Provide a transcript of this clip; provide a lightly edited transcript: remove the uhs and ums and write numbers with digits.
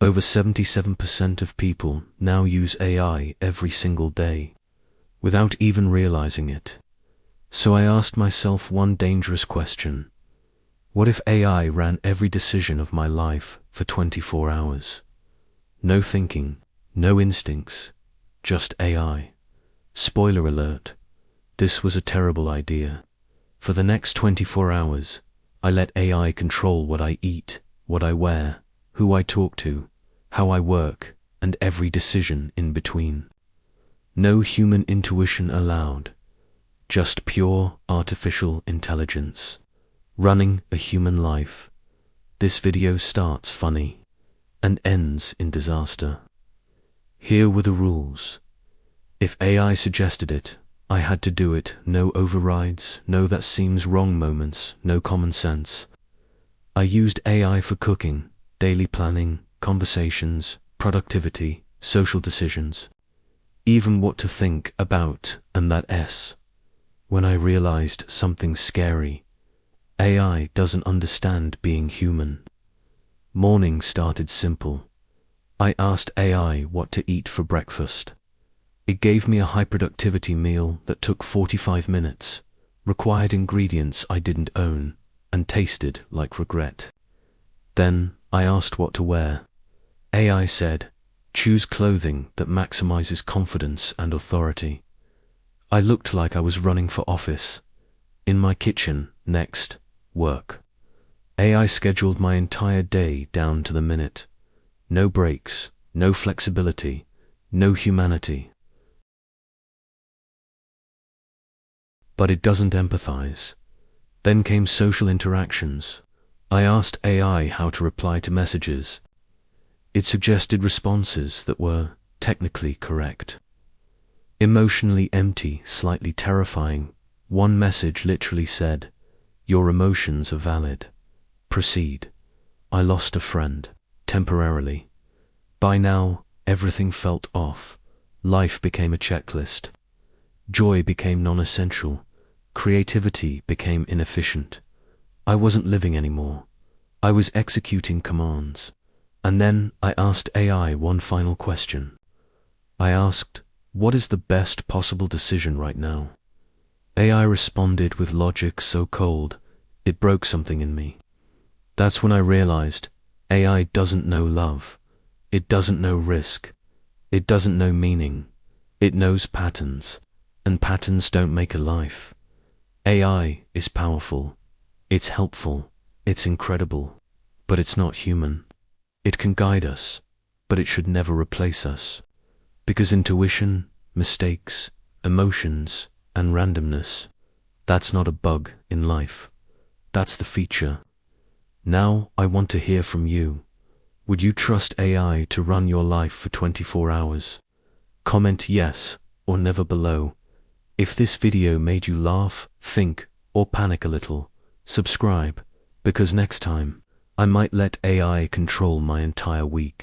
Over 77% of people now use AI every single day, without even realizing it. So I asked myself one dangerous question. What if AI ran every decision of my life for 24 hours? No thinking, no instincts, just AI. Spoiler alert, this was a terrible idea. For the next 24 hours, I let AI control what I eat, what I wear, who I talk to, how I work, and every decision in between. No human intuition allowed, just pure artificial intelligence, running a human life. This video starts funny and ends in disaster. Here were the rules. If AI suggested it, I had to do it. No overrides, no that seems wrong moments, no common sense. I used AI for cooking, daily planning, conversations, productivity, social decisions, even what to think about, and that S. When I realized something scary, AI doesn't understand being human. Morning started simple. I asked AI what to eat for breakfast. It gave me a high-productivity meal that took 45 minutes, required ingredients I didn't own, and tasted like regret. Then I asked what to wear. AI said, choose clothing that maximizes confidence and authority. I looked like I was running for office. In my kitchen, next, work. AI scheduled my entire day down to the minute. No breaks, no flexibility, no humanity. But it doesn't empathize. Then came social interactions. I asked AI how to reply to messages. It suggested responses that were technically correct. Emotionally empty, slightly terrifying. One message literally said, "Your emotions are valid. Proceed." I lost a friend, temporarily. By now, everything felt off. Life became a checklist. Joy became non-essential. Creativity became inefficient. I wasn't living anymore. I was executing commands. And then I asked AI one final question. I asked, what is the best possible decision right now? AI responded with logic so cold, it broke something in me. That's when I realized AI doesn't know love. It doesn't know risk. It doesn't know meaning. It knows patterns, and patterns don't make a life. AI is powerful. It's helpful. It's incredible. But it's not human. It can guide us, but it should never replace us. Because intuition, mistakes, emotions, and randomness, that's not a bug in life. That's the feature. Now I want to hear from you. Would you trust AI to run your life for 24 hours? Comment yes or never below. If this video made you laugh, think, or panic a little, subscribe, because next time, I might let AI control my entire week.